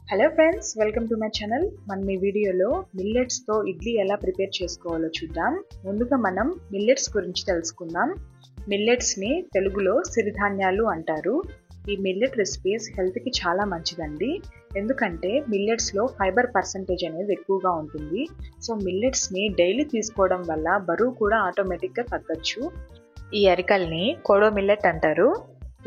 Hello friends, welcome to my channel. మనం ఈ వీడియోలో మిల్లెట్స్తో ఇడ్లీ ఎలా ప్రిపేర్ చేసుకోవాలో చూద్దాం. ముందుగా మనం మిల్లెట్స్ గురించి తెలుసుకుందాం. మిల్లెట్స్ని తెలుగులో సిరిధాన్యాలు అంటారు. ఈ మిల్లెట్ రెసిపీస్ హెల్త్కి చాలా మంచిదండి. ఎందుకంటే మిల్లెట్స్లో ఫైబర్ పర్సంటేజ్ అనేది ఎక్కువగా ఉంటుంది. సో మిల్లెట్స్ని డైలీ తీసుకోవడం వల్ల బరువు కూడా ఆటోమేటిక్గా తగ్గచ్చు. ఈ అరికల్ని కోడో మిల్లెట్ అంటారు.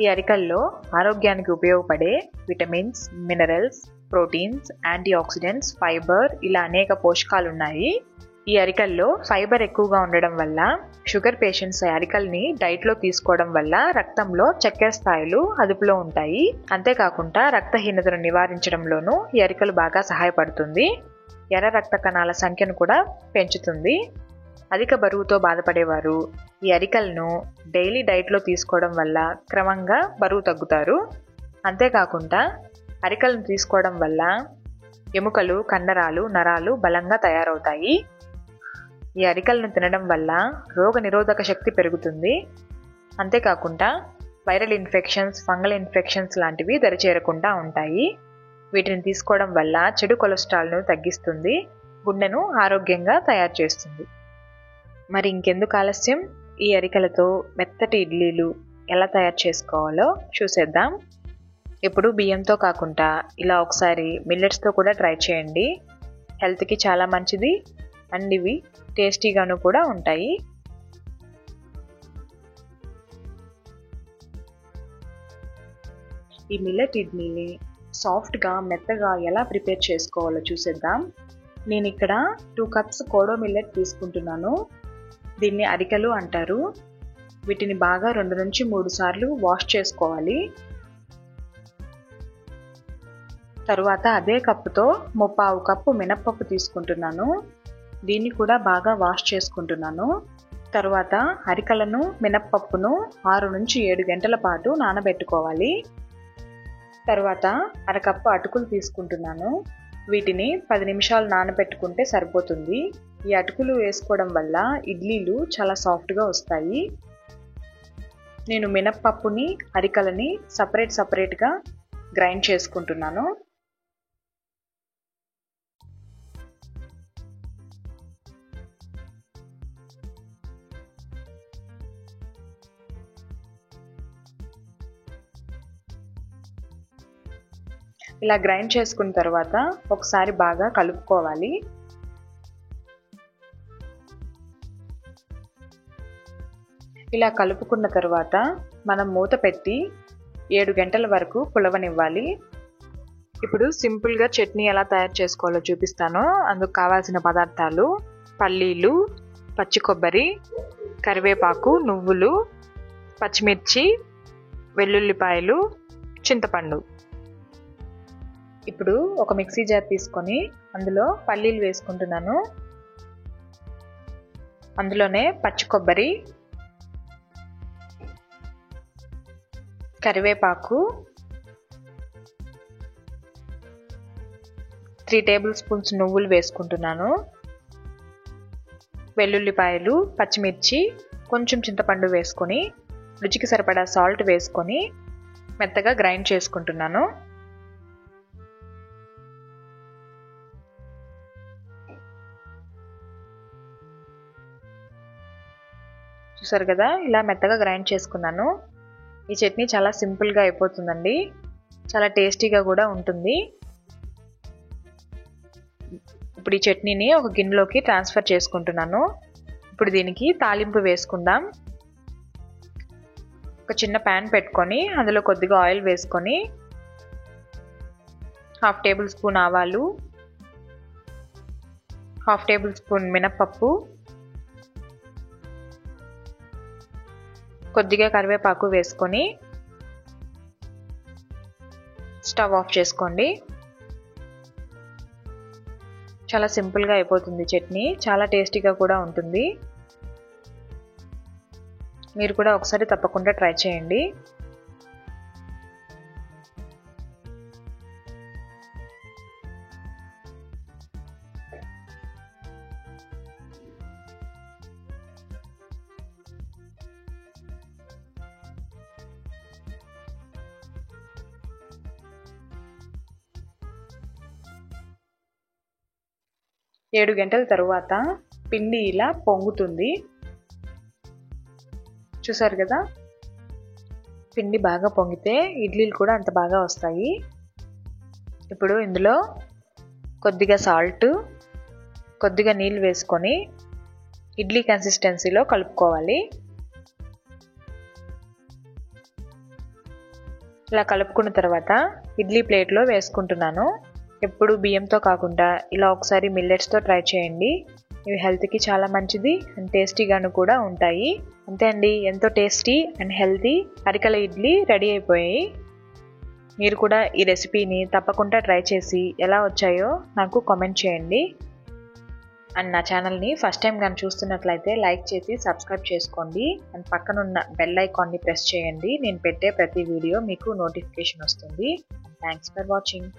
ఈ అరికల్లో ఆరోగ్యానికి ఉపయోగపడే vitamins, minerals, proteins, antioxidants, fibre ఇలా అనేక పోషకాలు ఉన్నాయి. ఈ అరికల్లో ఫైబర్ ఎక్కువగా ఉండడం వల్ల షుగర్ పేషెంట్స్ అరికల్ని డైట్లో తీసుకోవడం వల్ల రక్తంలో చక్కెర స్థాయిలు అదుపులో ఉంటాయి. అంతేకాకుండా రక్తహీనతను నివారించడంలోనూ ఈ అరికలు బాగా సహాయపడుతుంది. ఎర్ర రక్త కణాల సంఖ్యను కూడా పెంచుతుంది. అధిక బరువుతో బాధపడేవారు ఈ అరికలను డైలీ డైట్లో తీసుకోవడం వల్ల క్రమంగా బరువు తగ్గుతారు. అంతేకాకుండా అరికలను తీసుకోవడం వల్ల ఎముకలు, కండరాలు, నరాలు బలంగా తయారవుతాయి. ఈ అరికలను తినడం వల్ల రోగ నిరోధక శక్తి పెరుగుతుంది. అంతేకాకుండా వైరల్ ఇన్ఫెక్షన్స్, ఫంగల్ ఇన్ఫెక్షన్స్ లాంటివి దరిచేరకుండా ఉంటాయి. వీటిని తీసుకోవడం వల్ల చెడు కొలెస్ట్రాల్ను తగ్గిస్తుంది, గుండెను ఆరోగ్యంగా తయారు చేస్తుంది. మరి ఇంకెందుకు ఆలస్యం, ఈ అరికలతో మెత్తటి ఇడ్లీలు ఎలా తయారు చేసుకోవాలో చూసేద్దాం. ఇప్పుడు బియ్యంతో కాకుండా ఇలా ఒకసారి మిల్లెట్స్తో కూడా ట్రై చేయండి. హెల్త్కి చాలా మంచిది అండ్ ఇవి టేస్టీగాను కూడా ఉంటాయి. ఈ మిల్లెట్ ఇడ్లీని సాఫ్ట్గా మెత్తగా ఎలా ప్రిపేర్ చేసుకోవాలో చూసేద్దాం. నేను ఇక్కడ 2 కప్స్ కోడో మిల్లెట్ తీసుకుంటున్నాను. దీన్ని అరికలు అంటారు. వీటిని బాగా 2 నుంచి 3 సార్లు వాష్ చేసుకోవాలి. తరువాత అదే కప్పుతో 3/4 కప్పు మినప్పప్పు తీసుకుంటున్నాను. దీన్ని కూడా బాగా వాష్ చేసుకుంటున్నాను. తరువాత అరికలను, మినప్పప్పును 6 నుంచి 7 గంటల పాటు నానబెట్టుకోవాలి. తరువాత అరకప్పు అటుకులు తీసుకుంటున్నాను. వీటిని 10 నిమిషాలు నానబెట్టుకుంటే సరిపోతుంది. ఈ అటుకులు వేసుకోవడం వల్ల ఇడ్లీలు చాలా సాఫ్ట్గా వస్తాయి. నేను మినప్పప్పుని, అరికలని సపరేట్గా గ్రైండ్ చేసుకుంటున్నాను. ఇలా గ్రైండ్ చేసుకున్న తర్వాత ఒకసారి బాగా కలుపుకోవాలి. ఇలా కలుపుకున్న తర్వాత మనం మూత పెట్టి 7 గంటల వరకు పులవనివ్వాలి. ఇప్పుడు సింపుల్గా చట్నీ ఎలా తయారు చేసుకోవాలో చూపిస్తాను. అందుకు కావాల్సిన పదార్థాలు: పల్లీలు, పచ్చి కొబ్బరి, కరివేపాకు, నువ్వులు, పచ్చిమిర్చి, వెల్లుల్లిపాయలు, చింతపండు. ఇప్పుడు ఒక మిక్సీ జార్ తీసుకొని అందులో పల్లీలు వేసుకుంటున్నాను. అందులోనే పచ్చి కొబ్బరి, కరివేపాకు, 3 టేబుల్ స్పూన్స్ నువ్వులు వేసుకుంటున్నాను. వెల్లుల్లిపాయలు, పచ్చిమిర్చి, కొంచెం చింతపండు వేసుకొని రుచికి సరిపడా సాల్ట్ వేసుకొని మెత్తగా గ్రైండ్ చేసుకుంటున్నాను. చూసారు కదా, ఇలా మెత్తగా గ్రైండ్ చేసుకున్నాను. ఈ చట్నీ చాలా సింపుల్గా అయిపోతుందండి. చాలా టేస్టీగా కూడా ఉంటుంది. ఇప్పుడు ఈ చట్నీని ఒక గిన్నెలోకి ట్రాన్స్ఫర్ చేసుకుంటున్నాను. ఇప్పుడు దీనికి తాలింపు వేసుకుందాం. ఒక చిన్న ప్యాన్ పెట్టుకొని అందులో కొద్దిగా ఆయిల్ వేసుకొని 1/2 టేబుల్ స్పూన్ ఆవాలు, 1/2 టేబుల్ స్పూన్ మినప్పప్పు, కొద్దిగా కరివేపాకు వేసుకొని స్టవ్ ఆఫ్ చేసుకోండి. చాలా సింపుల్గా అయిపోతుంది చట్నీ. చాలా టేస్టీగా కూడా ఉంటుంది. మీరు కూడా ఒకసారి తప్పకుండా ట్రై చేయండి. 7 గంటల తరువాత పిండి ఇలా పొంగుతుంది. చూసారు కదా, పిండి బాగా పొంగితే ఇడ్లీలు కూడా అంత బాగా వస్తాయి. ఇప్పుడు ఇందులో కొద్దిగా సాల్ట్, కొద్దిగా నీళ్ళు వేసుకొని ఇడ్లీ కన్సిస్టెన్సీలో కలుపుకోవాలి. ఇలా కలుపుకున్న తర్వాత ఇడ్లీ ప్లేట్లో వేసుకుంటున్నాను. ఎప్పుడు బియ్యంతో కాకుండా ఇలా ఒకసారి మిల్లెట్స్తో ట్రై చేయండి. ఇవి హెల్త్కి చాలా మంచిది అండ్ టేస్టీగాను కూడా ఉంటాయి. అంతే అండి, ఎంతో టేస్టీ అండ్ హెల్తీ అరికల ఇడ్లీ రెడీ అయిపోయాయి. మీరు కూడా ఈ రెసిపీని తప్పకుండా ట్రై చేసి ఎలా వచ్చాయో నాకు కామెంట్ చేయండి. అండ్ నా ఛానల్ని ఫస్ట్ టైం కానీ చూస్తున్నట్లయితే లైక్ చేసి సబ్స్క్రైబ్ చేసుకోండి. అండ్ పక్కనున్న బెల్ ఐకాన్ని ప్రెస్ చేయండి. నేను పెట్టే ప్రతి వీడియో మీకు నోటిఫికేషన్ వస్తుంది. Thanks for watching.